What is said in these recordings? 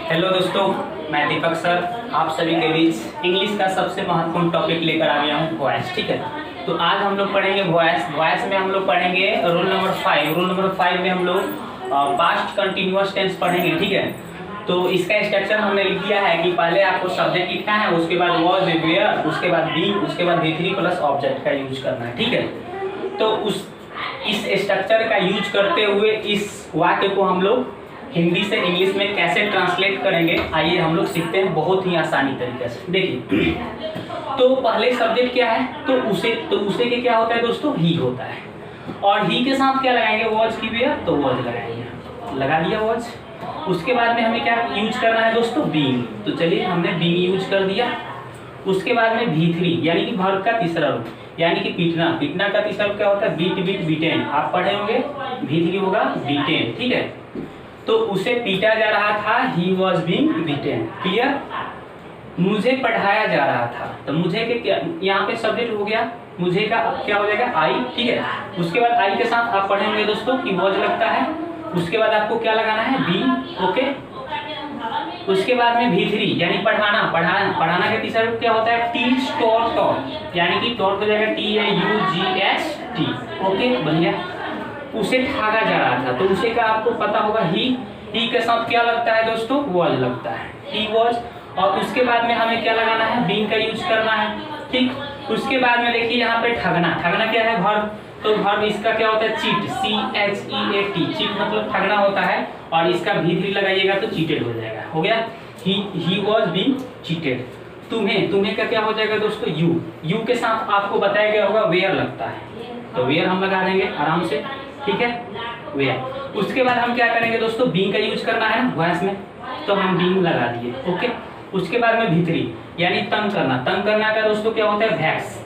Hello दोस्तों, मैं दीपक sir आप सभी के बीच इंग्लिश का सबसे महत्वपूर्ण टॉपिक लेकर आ गया हूँ, वॉइस। ठीक है, तो आज हम लोग पढ़ेंगे वॉइस में हम लोग पढ़ेंगे रूल नंबर 5 में हम लोग पास्ट कंटिन्यूअस टेंस पढ़ेंगे। ठीक है, तो इसका स्ट्रक्चर हमने लिख दिया है कि पहले आपको सब्जेक्ट लिखना है, उसके बाद वॉज, वेयर, उसके बाद बीइंग, उसके बाद V3 प्लस ऑब्जेक्ट का यूज करना है। ठीक है, तो इस स्ट्रक्चर का यूज करते हुए इस वाक्य को हम लोग हिंदी से इंग्लिश में कैसे ट्रांसलेट करेंगे, आइए हम लोग सीखते हैं बहुत ही आसानी तरीके से। देखिए, तो पहले सब्जेक्ट क्या है, तो उसे के क्या होता है दोस्तों, ही होता है। और ही के साथ क्या लगाएंगे, वॉज की वेयर, तो वॉज लगाएंगे, लगा दिया वॉज। उसके बाद में हमें क्या यूज करना है दोस्तों, बीइंग। तो चलिए हमने बीइंग यूज कर दिया। उसके बाद में V3 यानी कि वर्ब का तीसरा रूप, यानी कि पीटना का तीसरा रूप क्या होता है, बीटेन। आप पढ़े होंगे, V3 होगा बीटेन। ठीक है, तो उसे पीटा जा रहा था, he was being beaten. Clear, मुझे पढ़ाया जा रहा था, तो मुझे के क्या यहाँ पे सब्जेक्ट हो गया, मुझे का क्या हो जाएगा, आई। ठीक है, उसके बाद आई के साथ आप पढ़ेंगे दोस्तों कि वॉज लगता है। उसके बाद आपको क्या लगाना है, बी। ओके, उसके बाद में V3 यानी पढ़ाना के तीसरा रूप क्या होता है, टीच, टॉट, यानी कि टॉट हो जाएगा TAUGHT। ओके, बन गया। उसे ठगा जा रहा था, तो उसे का आपको पता होगा, ही के साथ क्या लगता है दोस्तों, वॉज लगता है, ही वॉज। और उसके बाद में हमें क्या लगाना है, बीइंग का यूज करना है। ठीक, उसके बाद में देखिए यहाँ पे ठगना क्या है, वर्ब। तो वर्ब इसका क्या होता है, चीट, CHEAT। चीट मतलब ठगना होता है, और इसका V3 लगाइएगा तो चीटेड हो जाएगा। हो गया, ही वॉज बीइंग चीटेड। तुम्हें का क्या हो जाएगा दोस्तों, यू के साथ आपको बताया गया होगा वेयर लगता है, तो वेयर हम लगा देंगे आराम से। ठीक है, वेयर। उसके बाद हम क्या करेंगे दोस्तों, बीइंग का यूज करना है ना वॉइस में, तो हम बीइंग लगा दिए। ओके, उसके बाद में V3 यानी तंग करना का दोस्तों क्या होता है, वैक्स।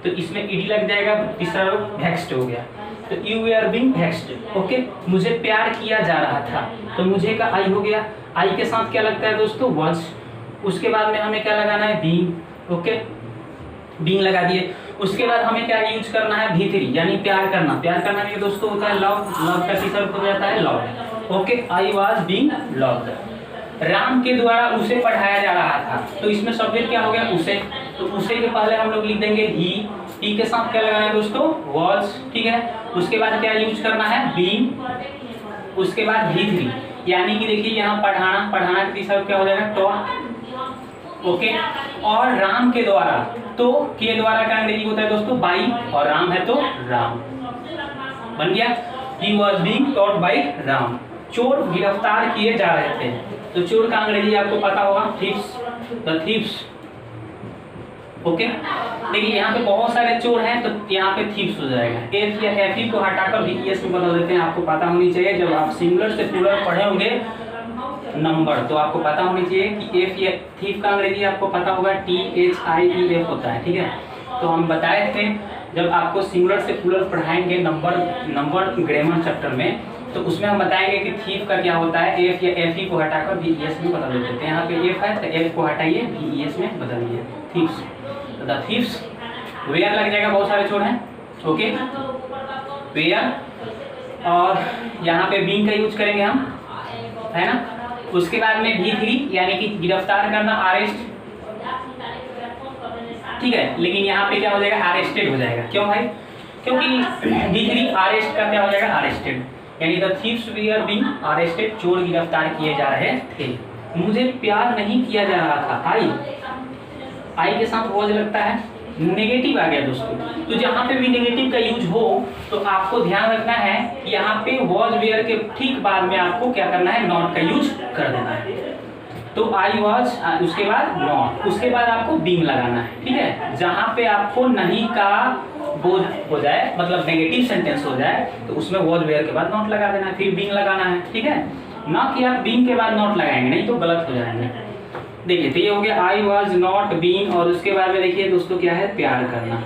तो इसमें ईडी लग जाएगा, तीसरा रूप वेक्स्ड हो गया, तो you were being vexed. Okay, मुझे प्यार किया जा रहा था, तो मुझे का आई हो गया, आई के साथ क्या लगता है दोस्तों, वॉज। उसके बाद में हमें क्या लगाना है, बीइंग। ओके, बीइंग लगा दिए। उसके बाद हमें क्या यूज करना है, V3 यानी प्यार करना में दोस्तों होता है लव का तीसरा रूप हो जाता है love. Okay, I was being loved. Ram के द्वारा उसे पढ़ाया जा रहा था, तो इसमें सब्जेक्ट क्या हो गया, उसे। तो उसे के पहले हम लोग लिख देंगे ही के साथ क्या लगाना है दोस्तों, वॉज। ठीक है, उसके बाद क्या यूज करना है, बीइंग। उसके बाद V3 यानी कि देखिए यहाँ पढ़ाना के तीसरा रूप क्या हो जाएगा, टॉट। ओके, और राम के द्वारा, तो के द्वारा का अंग्रेजी होता है दोस्तों बाई, और राम है तो राम। बन गया, he was being taught by Ram. चोर गिरफ्तार किए जा रहे थे, तो चोर का अंग्रेजी आपको पता होगा, थीव्स, द थीव्स। ओके, देखिए यहाँ पे बहुत सारे चोर हैं, तो यहाँ पे थीव्स हो जाएगा। एफ या एफ को हटाकर VES में बदल देते हैं, आपको पता होनी चाहिए। जब आप सिंगुलर से प्लूरल पढ़े होंगे नंबर, तो आपको पता होनी चाहिए कि एफ या थीव का अंग्रेजी आपको पता होगा, THIEF होता है। ठीक है, तो हम बताए थे जब आपको सिंगुलर से प्लूरल पढ़ाएंगे नंबर ग्रामर चैप्टर में, तो उसमें हम बताएंगे कि थीव का क्या होता है, एफ या एफ को हटाकर VES में बदल देते हैं। यहाँ पे एफ है तो एफ को हटाइए, VES में बदलिए, थीव्स। द थीव्स, वेयर लग जाएगा, बहुत सारे चोर हैं। ओके, वेयर, और यहाँ पे बीइंग का यूज करेंगे हम, है ना। उसके बाद में V3 यानी कि गिरफ्तार करना, अरेस्ट। ठीक है, लेकिन यहाँ पे क्या हो जाएगा, अरेस्टेड हो जाएगा। क्यों भाई, क्योंकि V3 अरेस्ट का क्या हो जाएगा, अरेस्टेड, यानी the thieves were being arrested, चोर गिरफ्तार किए जा रहे थे। मुझे प्यार नहीं किया जा रहा था, आई के साथ वॉज लगता है, नेगेटिव आ गया दोस्तों। तो जहाँ पे भी नेगेटिव का यूज हो, तो आपको ध्यान रखना है कि यहाँ पे वॉज वेयर के ठीक बाद में आपको क्या करना है, नॉट का यूज कर देना है। तो आई वॉज, उसके बाद नॉट, उसके बाद आपको बीइंग लगाना है। ठीक है, जहाँ पे आपको नहीं का बोझ हो जाए, मतलब नेगेटिव सेंटेंस हो जाए, तो उसमें वॉज वेयर के बाद नॉट लगा देना है, फिर बीइंग लगाना है। ठीक है, ना कि आप बीइंग के बाद नॉट लगाएंगे, नहीं तो गलत हो जाएंगे। देखिए, तो ये हो गया आई वॉज नॉट बीइंग। और उसके बाद में देखिए दोस्तों क्या है, प्यार करना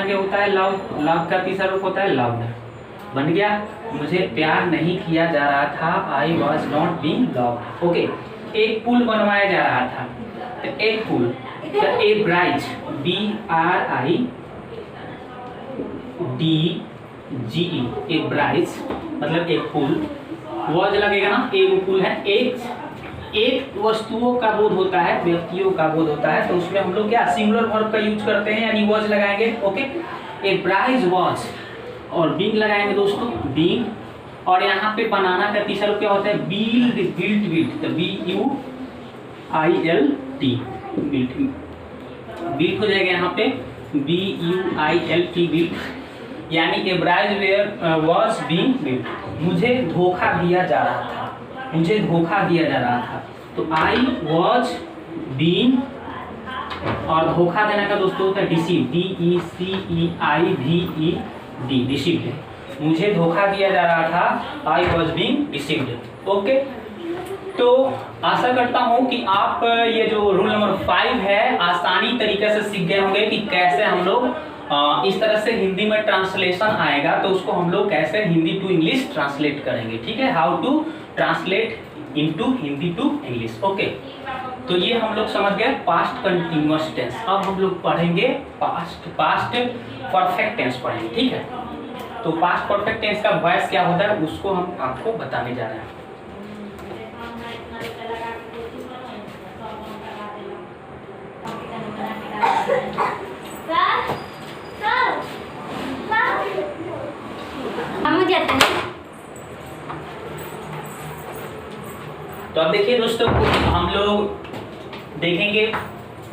क्या होता है, लव का तीसरा रूप होता है लव्ड। बन गया, मुझे प्यार नहीं किया जा रहा था, I was not being loved. Okay, एक पुल बनवाया जा रहा था, तो एक पुल, ए ब्राइज, BRIDGE, एक ब्राइज मतलब एक पुल, वॉज लगेगा ना, एक पुल है, एक वस्तुओं का बोध होता है, व्यक्तियों का बोध होता है, तो उसमें हम लोग क्या सिंगुलर वर्ब का यूज करते हैं, यानी वॉज लगाएंगे। ओके, ए ब्राइज वॉज और बीइंग लगाएंगे दोस्तों, बीइंग। और यहाँ पे बनाना का तीसरा रूप क्या होता है, बिल्ड, बिल्ट, बिल्ट, तो BUILT, बिल्ट, बिल्ट हो जाएगा यहाँ पे BUILT, बिल्ट, यानी ए ब्राइज वेयर वॉज बीइंग बिल्ट, मुझे धोखा दिया जा रहा था, मुझे धोखा दिया जा रहा था, तो आई वॉज बीइंग, और धोखा देने का दोस्तों होता है डिसीव, DECEIVED, डिसीव्ड, मुझे धोखा दिया जा रहा था, I was being deceived. Okay, तो आशा करता हूं कि आप ये जो रूल नंबर 5 है आसानी तरीके से सीख गए होंगे कि कैसे हम लोग इस तरह से हिंदी में ट्रांसलेशन आएगा तो उसको हम लोग कैसे हिंदी टू इंग्लिश ट्रांसलेट करेंगे। ठीक है, how to translate into Hindi to English. Okay, तो ये हम लोग समझ गए पास्ट कंटिन्यूअस टेंस। अब हम लोग पढ़ेंगे पास्ट परफेक्ट टेंस पढ़ेंगे। ठीक है, तो पास्ट परफेक्ट टेंस का वॉइस क्या होता है उसको हम आपको बताने जा रहे हैं। तो अब देखिए दोस्तों, हम लोग देखेंगे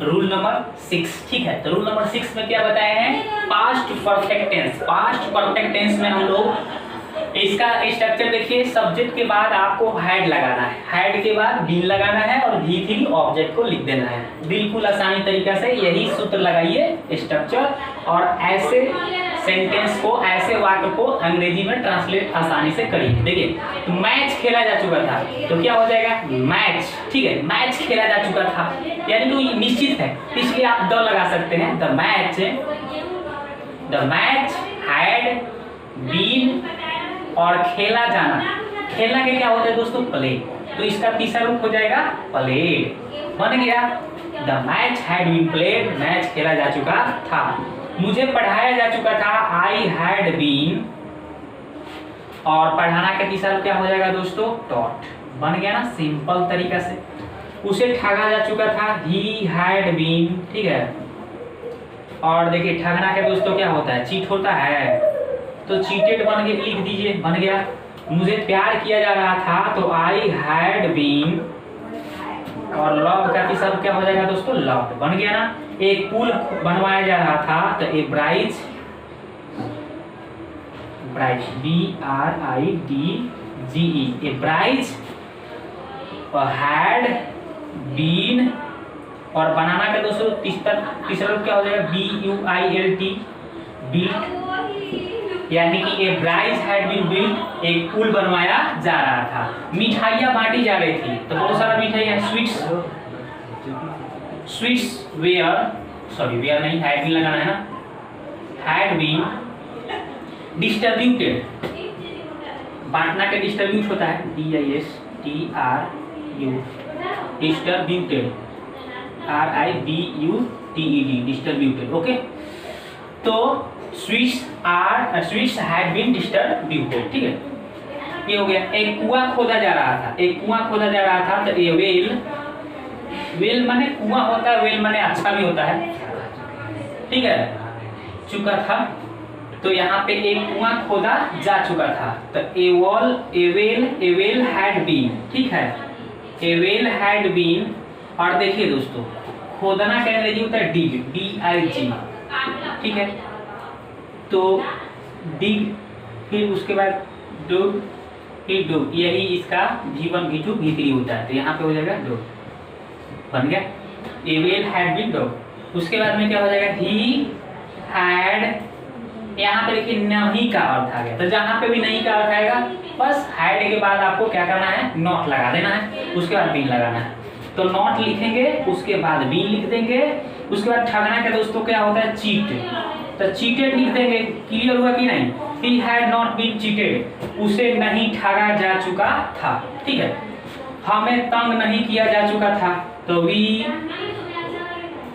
रूल नंबर 6। ठीक है, तो रूल नंबर 6 में क्या बताया है, past perfect tense. Past perfect tense में हम लोग इसका स्ट्रक्चर देखिए, सब्जेक्ट के बाद आपको हैड लगाना है, हैड के बाद बीन लगाना है और V3 ऑब्जेक्ट को लिख देना है। बिल्कुल आसानी तरीका से यही सूत्र लगाइए स्ट्रक्चर, और ऐसे सेंटेंस को, ऐसे वाक्य को अंग्रेजी में ट्रांसलेट आसानी से करिए। देखिए, तो मैच खेला जा चुका था, तो क्या हो जाएगा, मैच। ठीक है, मैच खेला जा चुका था यानी तो ये निश्चित है, इसलिए आप द लगा सकते हैं, द मैच हैड बीन, और खेला जाना, खेलना के क्या होता है दोस्तों, प्ले, तो इसका तीसरा रूप हो जाएगा प्लेड। बन गया, the match had been played, match खेला जा चुका था। मुझे पढ़ाया जा चुका था, आई हैड बीन, और पढ़ाना का तीसरा रूप क्या हो जाएगा दोस्तों, टॉट। बन गया ना सिंपल तरीका से। उसे ठगा जा चुका था, ही हैड बीन। ठीक है, और देखिए ठगना के दोस्तों क्या होता है, चीट होता है, तो चीटेड बन गया, लिख दीजिए, बन गया। मुझे प्यार किया जा रहा था, तो आई हैड बीन, और लव का तीसरा क्या हो जाएगा दोस्तों, लव्ड। बन गया ना। एक पुल बनवाया जा रहा था, तो ए ब्राइज, BRIDGE, ए ब्राइज हैड बीन, और बनाना का दोस्तों तीसरा क्या हो जाएगा, BUILT, बिल्ट, यानी कि ए ब्राइज हैड बीन बिल्ट, एक पुल बनवाया जा रहा था। मिठाइयाँ बांटी जा रही थी, तो बहुत सारा मिठाइयाँ, स्वीट्स वेयर, सॉरी वेयर नहीं, हैड बीन लगाना है ना, हैड बीन डिस्ट्रीब्यूटेड, बांटना के डिस्ट्रीब्यूट होता है, DISTRU, distributed, RIBUTED, distributed. Okay, तो स्वीट्स हैड बीन डिस्ट्रीब्यूटेड। ठीक है, ये हो गया। एक कुआं खोदा जा रहा था, एक कुआं खोदा जा रहा था, तो ये वेल माने कुआं होता है, वेल माने अच्छा भी होता है। ठीक है, चुका था, तो यहाँ पे एक कुआं खोदा जा चुका था, तो ए वेल हैड बीन। ठीक है, ए वेल हैड बीन, और देखिए दोस्तों खोदना का अंग्रेजी होता है डिग, DIG। ठीक है, तो डिग, फिर उसके बाद डॉग, फिर डॉग, यही इसका V1 V2 V3 होता है, तो यहाँ पे हो जाएगा डॉग। बन गया, ए वेल हैड बीन डॉग। उसके बाद में क्या हो जाएगा, ही हैड, यहाँ पे देखिए नहीं का अर्थ आ गया, तो जहाँ पे भी नहीं का अर्थ आएगा बस हैड के बाद आपको क्या करना है, नॉट लगा देना है, उसके बाद बीन लगाना है। तो नॉट लिखेंगे, उसके बाद बीन लिख देंगे। उसके बाद ठगना का दोस्तों क्या होता है, चीट, तो चीटेड लिख देंगे। क्लियर हुआ कि नहीं, he had not been cheated, उसे नहीं ठगा जा चुका था। ठीक है, हमें तंग नहीं किया जा चुका था, तो वी,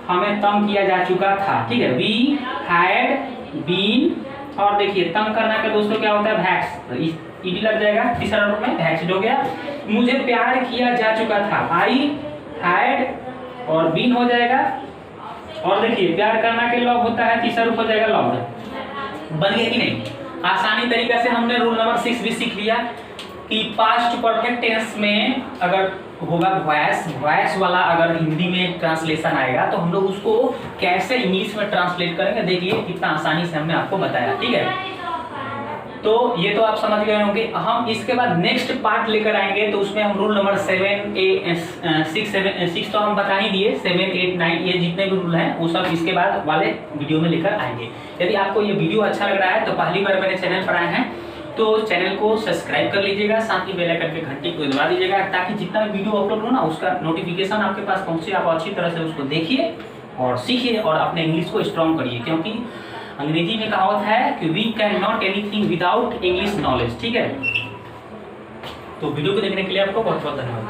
हमें तंग किया जा चुका था। ठीक है, वी हैड बीन और देखिए तंग करना के दोस्तों क्या होता है, वैक्स, ईडी लग जाएगा, तीसरा रूप में वैक्स हो गया। मुझे प्यार किया जा चुका था, आई हैड और बीन हो जाएगा। और देखिए प्यार करना के लव होता है, तीसरा रूप हो जाएगा लव्ड। बन गया कि नहीं? आसानी तरीके से हमने रूल नंबर 6 भी सीख लिया कि पास्ट परफेक्ट टेंस में अगर होगा वॉइस वाला अगर हिंदी में ट्रांसलेशन आएगा तो हम लोग उसको कैसे इंग्लिश में ट्रांसलेट करेंगे। देखिए कितना आसानी से हमने आपको बताया, ठीक है। तो ये तो आप समझ गए होंगे। हम इसके बाद नेक्स्ट पार्ट लेकर आएंगे, तो उसमें हम रूल नंबर 6 तो हम बता ही दिए, 7, 8, 9 ये जितने भी रूल हैं वो सब इसके बाद वाले वीडियो में लेकर आएंगे। यदि आपको ये वीडियो अच्छा लग रहा है तो पहली बार मेरे चैनल पर आए हैं तो चैनल को सब्सक्राइब कर लीजिएगा, साथ ही बेल आइकन के घंटी को दबा दीजिएगा ताकि जितना भी वीडियो अपलोड हो ना उसका नोटिफिकेशन आपके पास पहुंचे। आप अच्छी तरह से उसको देखिए और सीखिए और अपने इंग्लिश को स्ट्रॉन्ग करिए, क्योंकि अंग्रेजी में कहावत है कि we can not anything without English knowledge, ठीक है। तो वीडियो को देखने के लिए आपको बहुत बहुत धन्यवाद।